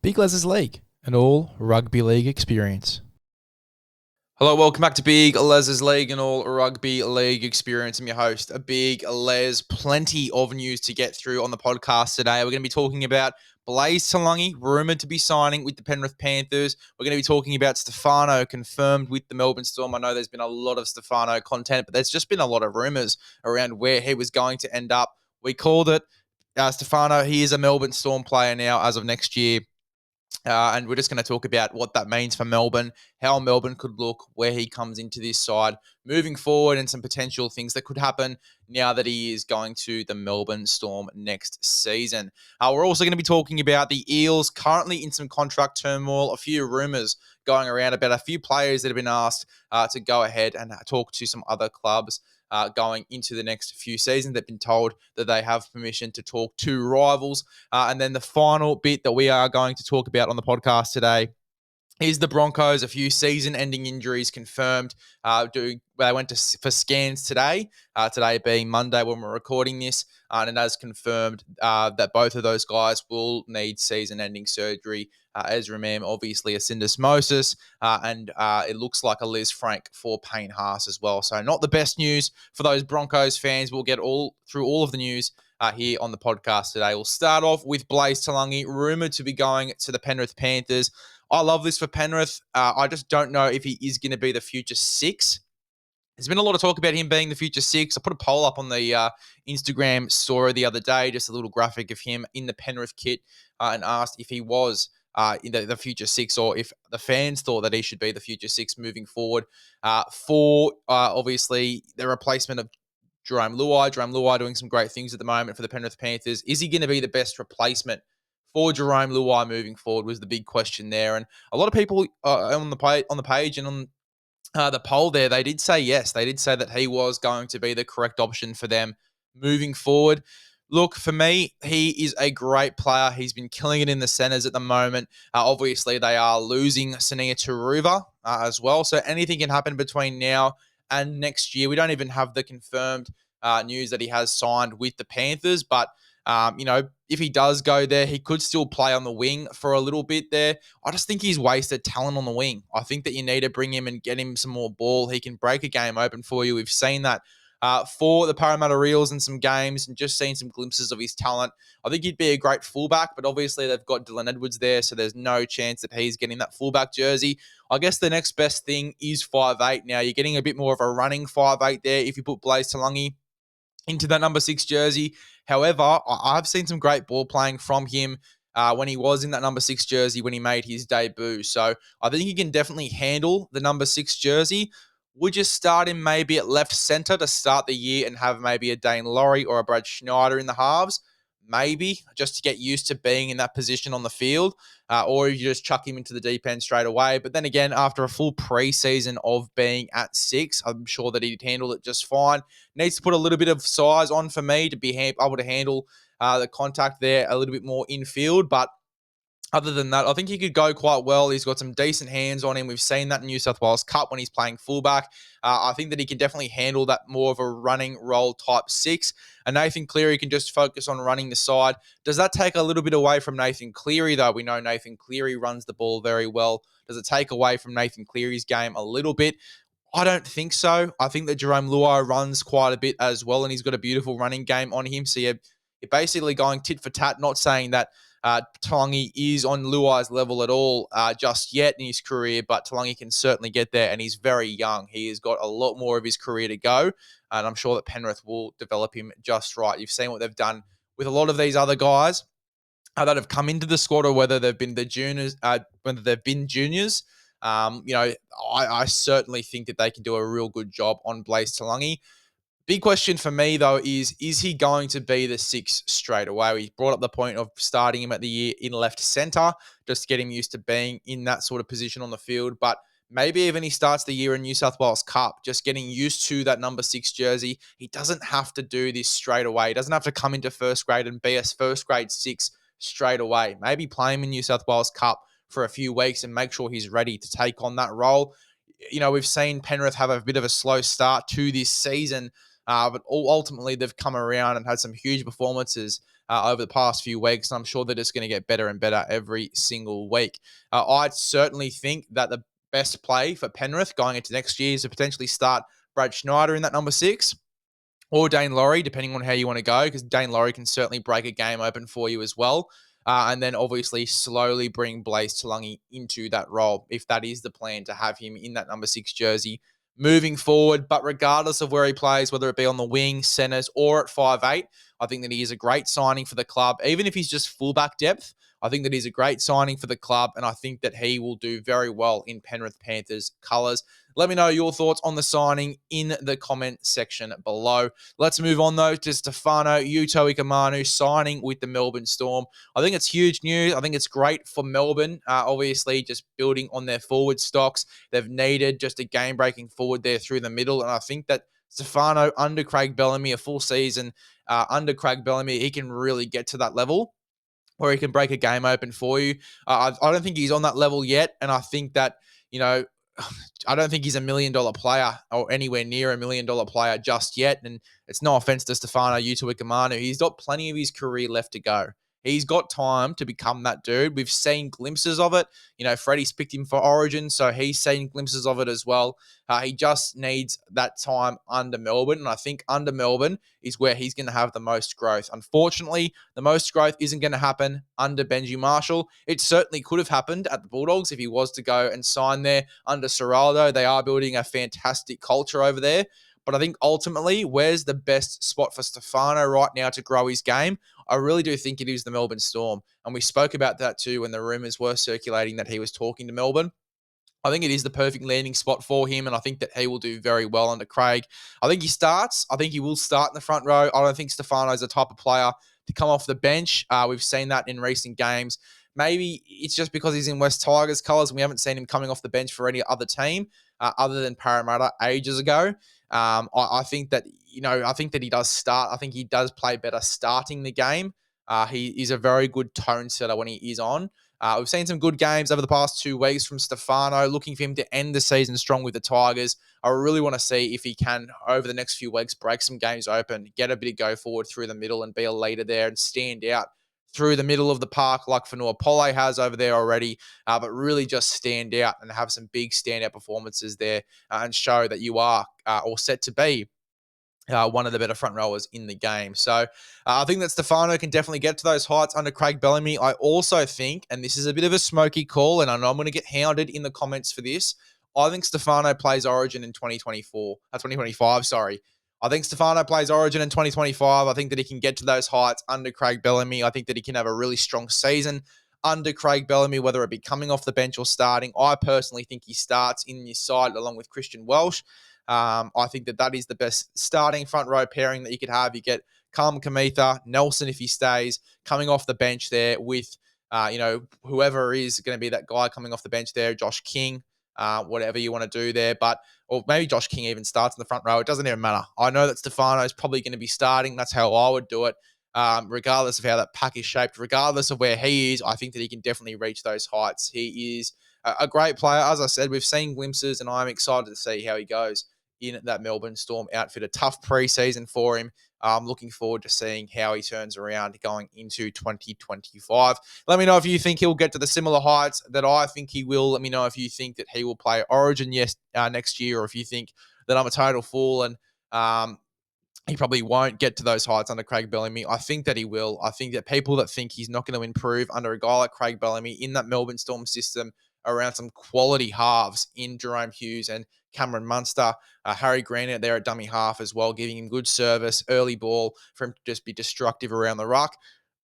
Big LEZ'S League, an all rugby league experience. Hello, welcome back to Big LEZ'S League, an all rugby league experience. I'm your host, Big Les. Plenty of news to get through on the podcast today. We're going to be talking about Blaize Talagi, rumoured to be signing with the Penrith Panthers. We're going to be talking about Stefano, confirmed with the Melbourne Storm. I know there's been a lot of Stefano content, but there's just been a lot of rumours around where he was going to end up. We called it. Stefano, he is a Melbourne Storm player now as of next year. And we're just going to talk about what that means for Melbourne, how Melbourne could look, where he comes into this side moving forward, and some potential things that could happen now that he is going to the Melbourne Storm next season. We're also going to be talking about the Eels, currently in some contract turmoil, a few rumours going around about a few players that have been asked to go ahead and talk to some other clubs. Going into the next few seasons. They've been told that they have permission to talk to rivals. And then the final bit that we are going to talk about on the podcast today is the Broncos. A few season-ending injuries confirmed. They went for scans today, today being Monday when we're recording this, and it has confirmed that both of those guys will need season-ending surgery. Ezra Mam, obviously a syndesmosis, and it looks like a lisfranc for Payne Haas as well. So not the best news for those Broncos fans. We'll get through all of the news here on the podcast today. We'll start off with Blaize Talagi, rumoured to be going to the Penrith Panthers. I love this for Penrith. I just don't know if he is going to be the future six. There's been a lot of talk about him being the future six. I put a poll up on the Instagram story the other day, just a little graphic of him in the Penrith kit, and asked if he was in the future six, or if the fans thought that he should be the future six moving forward for obviously the replacement of Jerome Luai. Jerome Luai doing some great things at the moment for the Penrith Panthers. Is he going to be the best replacement for Jerome Luai moving forward was the big question there. And a lot of people on the page and on the poll there, they did say yes. They did say that he was going to be the correct option for them moving forward. Look, for me, he is a great player. He's been killing it in the centres at the moment. Obviously, they are losing Sania Turuva as well. So anything can happen between now and next year. We don't even have the confirmed news that he has signed with the Panthers. But, if he does go there, he could still play on the wing for a little bit there. I just think he's wasted talent on the wing. I think that you need to bring him and get him some more ball. He can break a game open for you. We've seen that for the Parramatta Eels in some games and just seen some glimpses of his talent. I think he'd be a great fullback, but obviously they've got Dylan Edwards there, so there's no chance that he's getting that fullback jersey. I guess the next best thing is 5'8". Now, you're getting a bit more of a running 5'8" there if you put Blaize Talagi into that number 6 jersey. However, I've seen some great ball playing from him when he was in that number 6 jersey when he made his debut. So I think he can definitely handle the number 6 jersey. Would you start him maybe at left centre to start the year and have maybe a Dane Laurie or a Brad Schneider in the halves? Maybe, just to get used to being in that position on the field, or you just chuck him into the deep end straight away. But then again, after a full preseason of being at 6, I'm sure that he'd handle it just fine. Needs to put a little bit of size on for me to be able to handle the contact there a little bit more infield, but other than that, I think he could go quite well. He's got some decent hands on him. We've seen that in New South Wales Cup when he's playing fullback. I think that he can definitely handle that more of a running role type 6. And Nathan Cleary can just focus on running the side. Does that take a little bit away from Nathan Cleary, though? We know Nathan Cleary runs the ball very well. Does it take away from Nathan Cleary's game a little bit? I don't think so. I think that Jerome Luai runs quite a bit as well, and he's got a beautiful running game on him. So you're basically going tit for tat, not saying that Talagi is on Luai's level at all just yet in his career, but Talagi can certainly get there, and he's very young. He has got a lot more of his career to go, and I'm sure that Penrith will develop him just right. You've seen what they've done with a lot of these other guys that have come into the squad, or whether they've been the juniors, I certainly think that they can do a real good job on Blaize Talagi. Big question for me, though, is he going to be the 6 straight away? We brought up the point of starting him at the year in left centre, just get him used to being in that sort of position on the field. But maybe even he starts the year in New South Wales Cup, just getting used to that number 6 jersey. He doesn't have to do this straight away. He doesn't have to come into first grade and be a first grade 6 straight away. Maybe play him in New South Wales Cup for a few weeks and make sure he's ready to take on that role. We've seen Penrith have a bit of a slow start to this season, but ultimately they've come around and had some huge performances over the past few weeks. And I'm sure that it's going to get better and better every single week. I certainly think that the best play for Penrith going into next year is to potentially start Brad Schneider in that number 6. Or Dane Laurie, depending on how you want to go, because Dane Laurie can certainly break a game open for you as well. And then obviously slowly bring Blaize Talagi into that role, if that is the plan, to have him in that number 6 jersey moving forward. But regardless of where he plays, whether it be on the wing, centres, or at 5'8", I think that he is a great signing for the club. Even if he's just fullback depth, I think that he's a great signing for the club, and I think that he will do very well in Penrith Panthers colours. Let me know your thoughts on the signing in the comment section below. Let's move on, though, to Stefano Utoikamanu signing with the Melbourne Storm. I think it's huge news. I think it's great for Melbourne, obviously just building on their forward stocks. They've needed just a game-breaking forward there through the middle, and I think that Stefano, under Craig Bellamy, a full season under Craig Bellamy, he can really get to that level where he can break a game open for you. I don't think he's on that level yet, and I think that, I don't think he's $1 million player or anywhere near $1 million player just yet. And it's no offense to Stefano Utoikamanu. He's got plenty of his career left to go. He's got time to become that dude. We've seen glimpses of it. Freddie's picked him for Origin, so he's seen glimpses of it as well. He just needs that time under Melbourne, and I think under Melbourne is where he's going to have the most growth. Unfortunately, the most growth isn't going to happen under Benji Marshall. It certainly could have happened at the Bulldogs if he was to go and sign there under Ciraldo. They are building a fantastic culture over there. But I think ultimately, where's the best spot for Stefano right now to grow his game? I really do think it is the Melbourne Storm. And we spoke about that too when the rumours were circulating that he was talking to Melbourne. I think it is the perfect landing spot for him, and I think that he will do very well under Craig. I think he starts. I think he will start in the front row. I don't think Stefano's the type of player to come off the bench. We've seen that in recent games. Maybe it's just because he's in West Tigers colours and we haven't seen him coming off the bench for any other team other than Parramatta ages ago. I think that he does start. I think he does play better starting the game. He is a very good tone setter when he is on. We've seen some good games over the past 2 weeks from Stefano, looking for him to end the season strong with the Tigers. I really want to see if he can, over the next few weeks, break some games open, get a bit of go forward through the middle and be a leader there and stand out through the middle of the park like Fanua Pole has over there already, but really just stand out and have some big standout performances there and show that you are all set to be one of the better front rowers in the game. So I think that Stefano can definitely get to those heights under Craig Bellamy. I also think, and this is a bit of a smoky call, and I know I'm going to get hounded in the comments for this, I think Stefano plays Origin in 2025, sorry. I think Stefano plays Origin in 2025. I think that he can get to those heights under Craig Bellamy. I think that he can have a really strong season under Craig Bellamy, whether it be coming off the bench or starting. I personally think he starts in this side along with Christian Welsh. I think that is the best starting front row pairing that you could have. You get Carlton Kamitha, Nelson if he stays, coming off the bench there with, whoever is going to be that guy coming off the bench there, Josh King, whatever you want to do there. Or maybe Josh King even starts in the front row. It doesn't even matter. I know that Stefano is probably going to be starting. That's how I would do it. Regardless of how that pack is shaped, regardless of where he is, I think that he can definitely reach those heights. He is a great player. As I said, we've seen glimpses, and I'm excited to see how he goes in that Melbourne Storm outfit. A tough preseason for him. I'm looking forward to seeing how he turns around going into 2025. Let me know if you think he'll get to the similar heights that I think he will. Let me know if you think that he will play Origin next year, or if you think that I'm a total fool and he probably won't get to those heights under Craig Bellamy. I think that he will. I think that people that think he's not going to improve under a guy like Craig Bellamy in that Melbourne Storm system around some quality halves in Jerome Hughes and Cameron Munster, Harry Grant out there at dummy half as well, giving him good service, early ball for him to just be destructive around the ruck.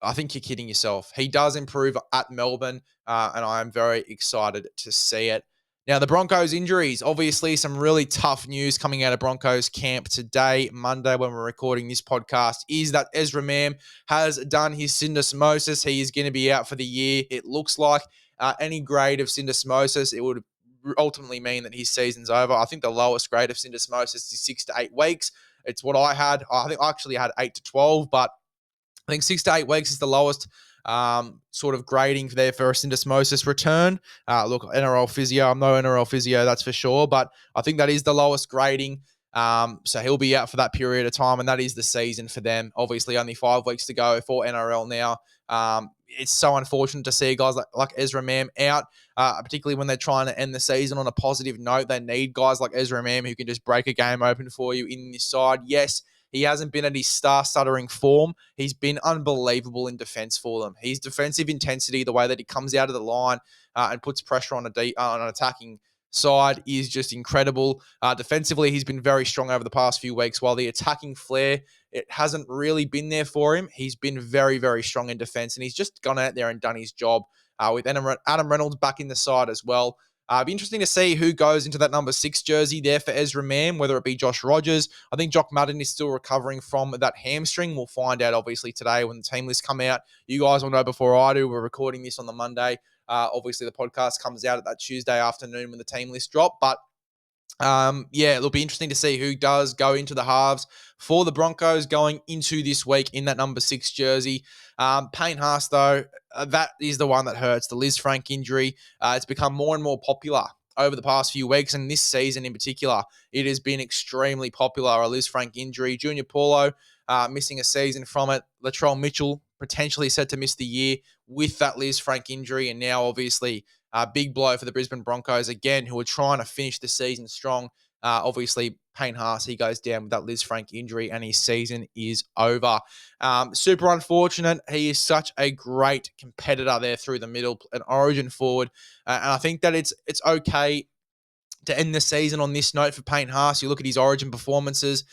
I think you're kidding yourself. He does improve at Melbourne, and I am very excited to see it. Now, the Broncos injuries, obviously some really tough news coming out of Broncos camp today, Monday, when we're recording this podcast, is that Ezra Mam has done his syndesmosis. He is going to be out for the year. It looks like any grade of syndesmosis, it would ultimately mean that his season's over. I think the lowest grade of syndesmosis is 6 to 8 weeks. It's what I had. I think I actually had 8 to 12, but I think 6 to 8 weeks is the lowest sort of grading there for a syndesmosis return. Look, NRL physio, I'm no NRL physio, that's for sure, but I think that is the lowest grading. So he'll be out for that period of time, and that is the season for them. Obviously, only 5 weeks to go for NRL now. It's so unfortunate to see guys like Ezra Mam out, particularly when they're trying to end the season on a positive note. They need guys like Ezra Mam who can just break a game open for you in this side. Yes, he hasn't been at his star-stuttering form. He's been unbelievable in defense for them. His defensive intensity, the way that he comes out of the line and puts pressure on an attacking side is just incredible. Defensively, he's been very strong over the past few weeks, while the attacking flair, it hasn't really been there for him. He's been very, very strong in defense, and he's just gone out there and done his job with Adam Reynolds back in the side as well. It'd be interesting to see who goes into that number 6 jersey there for Ezra Mam, whether it be Josh Rogers. I think Jock Madden is still recovering from that hamstring. We'll find out, obviously, today when the team lists come out. You guys will know before I do. We're recording this on the Monday. Obviously, the podcast comes out at that Tuesday afternoon when the team list drop. But it'll be interesting to see who does go into the halves for the Broncos going into this week in that number 6 jersey. Payne Haas, though, that is the one that hurts. The lisfranc injury. It's become more and more popular over the past few weeks, and this season in particular, it has been extremely popular. A lisfranc injury. Junior Paulo missing a season from it. Latrell Mitchell potentially set to miss the year with that lisfranc injury, and now obviously a big blow for the Brisbane Broncos again, who are trying to finish the season strong. Obviously, Payne Haas, he goes down with that lisfranc injury, and his season is over. Super unfortunate. He is such a great competitor there through the middle, an origin forward, and I think that it's okay to end the season on this note for Payne Haas. You look at his origin performances.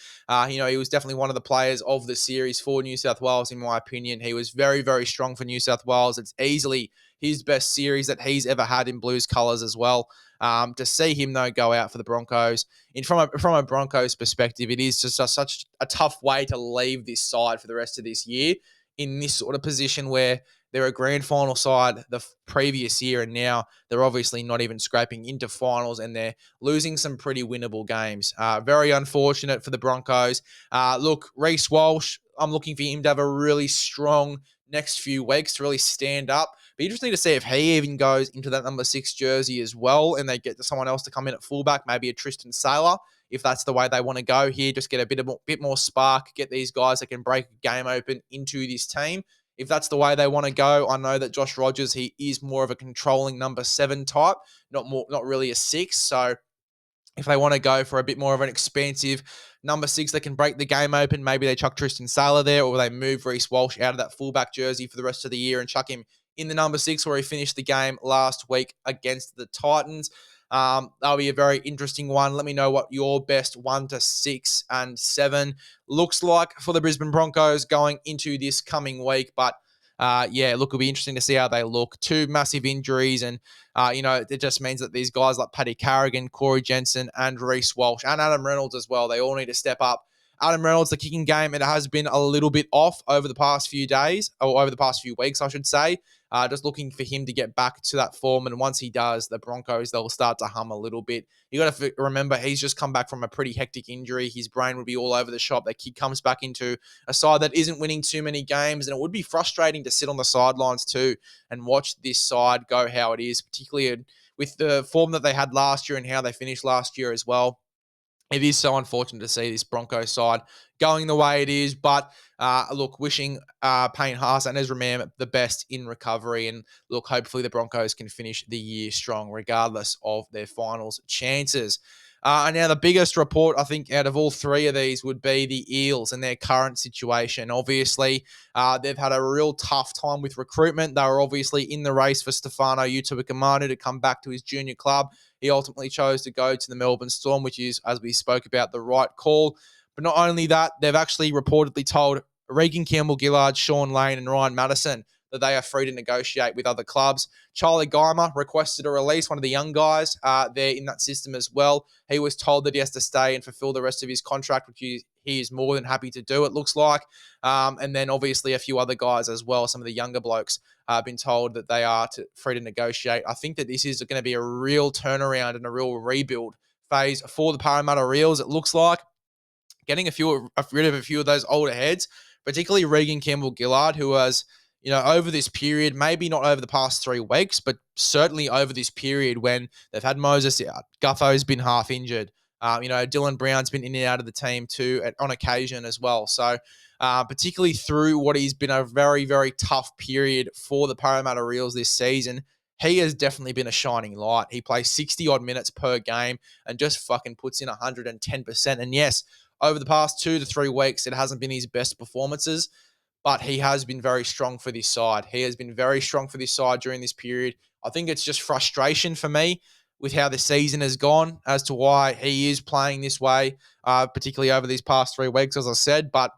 He was definitely one of the players of the series for New South Wales, in my opinion. He was very, very strong for New South Wales. It's easily his best series that he's ever had in Blues colours as well. To see him, though, go out for the Broncos, from a Broncos perspective, it is just such a tough way to leave this side for the rest of this year in this sort of position where they're a grand final side the previous year, and now they're obviously not even scraping into finals, and they're losing some pretty winnable games. Very unfortunate for the Broncos. Look, Reece Walsh, I'm looking for him to have a really strong next few weeks to really stand up. Be interesting to see if he even goes into that number 6 jersey as well, and they get someone else to come in at fullback, maybe a Tristan Sailor, if that's the way they want to go here. Just get a bit more spark, get these guys that can break a game open into this team. If that's the way they want to go, I know that Josh Rogers, he is more of a controlling number 7 type, not really a 6. So if they want to go for a bit more of an expansive number 6 that can break the game open, maybe they chuck Tristan Sailor there, or they move Reece Walsh out of that fullback jersey for the rest of the year and chuck him in the number 6 where he finished the game last week against the Titans. That'll be a very interesting one. Let me know what your best 1 to 6 and 7 looks like for the Brisbane Broncos going into this coming week. But it'll be interesting to see how they look. 2 massive injuries, and it just means that these guys like Paddy Carrigan, Corey Jensen, and Reece Walsh, and Adam Reynolds as well, they all need to step up. Adam Reynolds, the kicking game, it has been a little bit off over the past few days, or over the past few weeks, I should say. Just looking for him to get back to that form, and once he does, the Broncos, they'll start to hum a little bit. You got to remember, he's just come back from a pretty hectic injury. His brain would be all over the shop. That kid comes back into a side that isn't winning too many games, and it would be frustrating to sit on the sidelines too and watch this side go how it is, particularly with the form that they had last year and how they finished last year as well. It is so unfortunate to see this Broncos side going the way it is, but wishing Payne Haas and Ezra Mam the best in recovery, and look, hopefully the Broncos can finish the year strong regardless of their finals chances. And now the biggest report, I think, out of all 3 of these would be the Eels and their current situation. Obviously, they've had a real tough time with recruitment. They were obviously in the race for Stefano Utoikamanu to come back to his junior club. He ultimately chose to go to the Melbourne Storm, which is, as we spoke about, the right call. But not only that, they've actually reportedly told Regan Campbell-Gillard, Shaun Lane, and Ryan Matterson that they are free to negotiate with other clubs. Charlie Geimer requested a release, one of the young guys there in that system as well. He was told that he has to stay and fulfill the rest of his contract, which he is more than happy to do, it looks like. And then obviously a few other guys as well, some of the younger blokes have been told that they are free to negotiate. I think that this is going to be a real turnaround and a real rebuild phase for the Parramatta Eels, it looks like. Getting rid of a few of those older heads, particularly Regan Campbell-Gillard, who was, over this period, maybe not over the past 3 weeks, but certainly over this period when they've had Moses out, Gutho's been half injured, Dylan Brown's been in and out of the team too on occasion as well. So particularly through what has been a very, very tough period for the Parramatta Eels this season, he has definitely been a shining light. He plays 60-odd minutes per game and just fucking puts in 110%. And yes, over the past 2 to 3 weeks, it hasn't been his best performances, but he has been very strong for this side. He has been very strong for this side during this period. I think it's just frustration for me with how the season has gone as to why he is playing this way, particularly over these past 3 weeks, as I said. But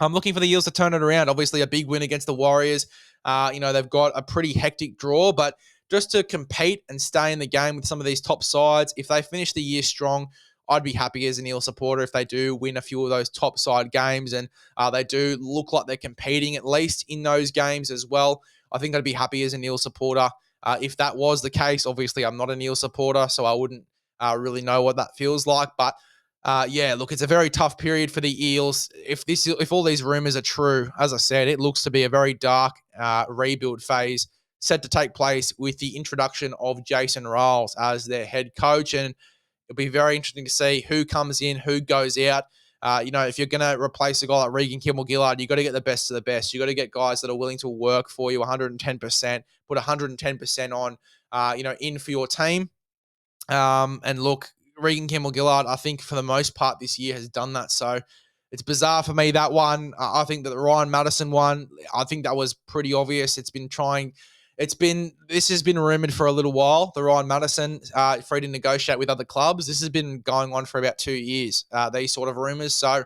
I'm looking for the Eels to turn it around. Obviously, a big win against the Warriors. They've got a pretty hectic draw, but just to compete and stay in the game with some of these top sides, if they finish the year strong, I'd be happy as an Eel supporter if they do win a few of those top side games and they do look like they're competing at least in those games as well. I think I'd be happy as an Eel supporter. If that was the case, obviously I'm not an Eel supporter, so I wouldn't really know what that feels like. But look, it's a very tough period for the Eels. If all these rumors are true, as I said, it looks to be a very dark rebuild phase set to take place with the introduction of Jason Ryles as their head coach. And it'll be very interesting to see who comes in, who goes out. If you're going to replace a guy like Regan Kilmore-Gillard, you've got to get the best of the best. You've got to get guys that are willing to work for you 110%, put 110% on, in for your team. And look, Regan Kilmore-Gillard, I think for the most part this year has done that. So it's bizarre for me, that one. I think that the Ryan Madison one, I think that was pretty obvious. This has been rumored for a little while. The Ryan Madison, free to negotiate with other clubs. This has been going on for about 2 years, these sort of rumors. So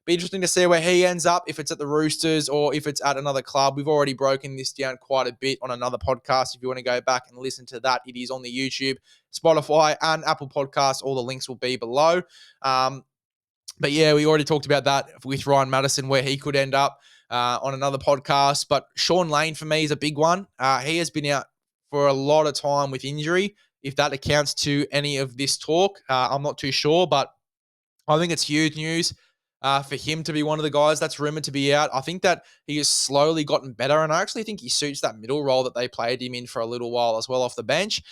be interesting to see where he ends up, if it's at the Roosters or if it's at another club. We've already broken this down quite a bit on another podcast. If you want to go back and listen to that, it is on the YouTube, Spotify, and Apple Podcasts. All the links will be below. But yeah, we already talked about that with Ryan Madison, where he could end up on another podcast. But Shaun Lane, for me, is a big one. He has been out for a lot of time with injury. If that accounts to any of this talk, I'm not too sure. But I think it's huge news for him to be one of the guys that's rumored to be out. I think that he has slowly gotten better, and I actually think he suits that middle role that they played him in for a little while as well off the bench.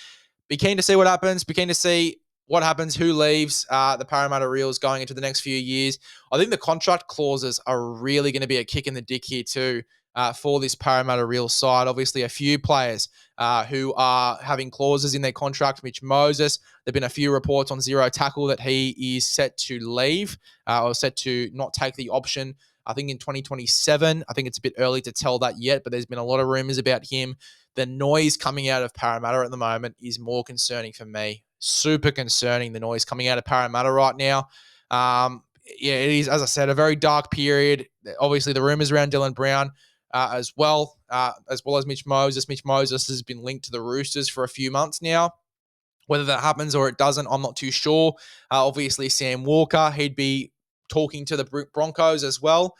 Be keen to see what happens. Be keen to see what happens, who leaves the Parramatta Eels going into the next few years. I think the contract clauses are really going to be a kick in the dick here too for this Parramatta Eels side. Obviously, a few players who are having clauses in their contract. Mitch Moses, there have been a few reports on Zero Tackle that he is set to leave or set to not take the option. I think in 2027. I think it's a bit early to tell that yet, but there's been a lot of rumors about him. The noise coming out of Parramatta at the moment is more concerning for me. Super concerning, the noise coming out of Parramatta right now. It is, as I said, a very dark period. Obviously, the rumors around Dylan Brown as well as Mitch Moses. Mitch Moses has been linked to the Roosters for a few months now. Whether that happens or it doesn't, I'm not too sure. Obviously, Sam Walker, he'd be talking to the Broncos as well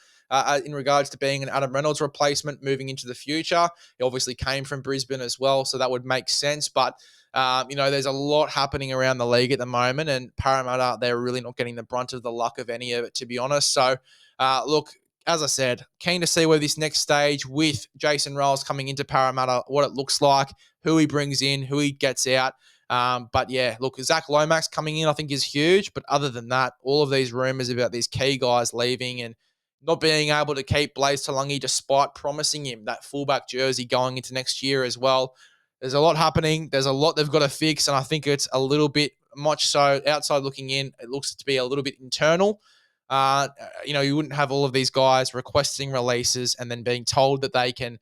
in regards to being an Adam Reynolds replacement moving into the future. He obviously came from Brisbane as well, so that would make sense. But, there's a lot happening around the league at the moment, and Parramatta, they're really not getting the brunt of the luck of any of it, to be honest. So, look, as I said, keen to see where this next stage with Jason Ryles coming into Parramatta, what it looks like, who he brings in, who he gets out. But yeah, look, Zach Lomax coming in, I think is huge. But other than that, all of these rumors about these key guys leaving and not being able to keep Blaize Talagi despite promising him that fullback jersey going into next year as well. There's a lot happening. There's a lot they've got to fix. And I think it's a little bit much so outside looking in. It looks to be a little bit internal. You wouldn't have all of these guys requesting releases and then being told that they can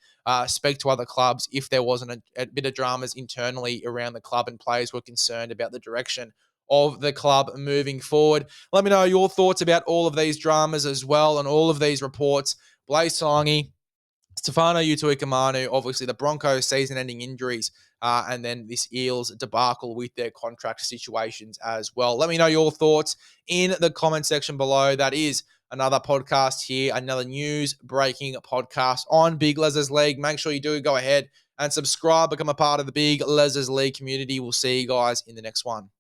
speak to other clubs if there wasn't a bit of dramas internally around the club and players were concerned about the direction of the club moving forward. Let me know your thoughts about all of these dramas as well and all of these reports. Blaize Talagi, Stefano Utoikamanu, obviously the Broncos season-ending injuries, and then this Eels debacle with their contract situations as well. Let me know your thoughts in the comment section below. That is another podcast here, another news-breaking podcast on Big LEZ'S League. Make sure you do go ahead and subscribe, become a part of the Big LEZ'S League community. We'll see you guys in the next one.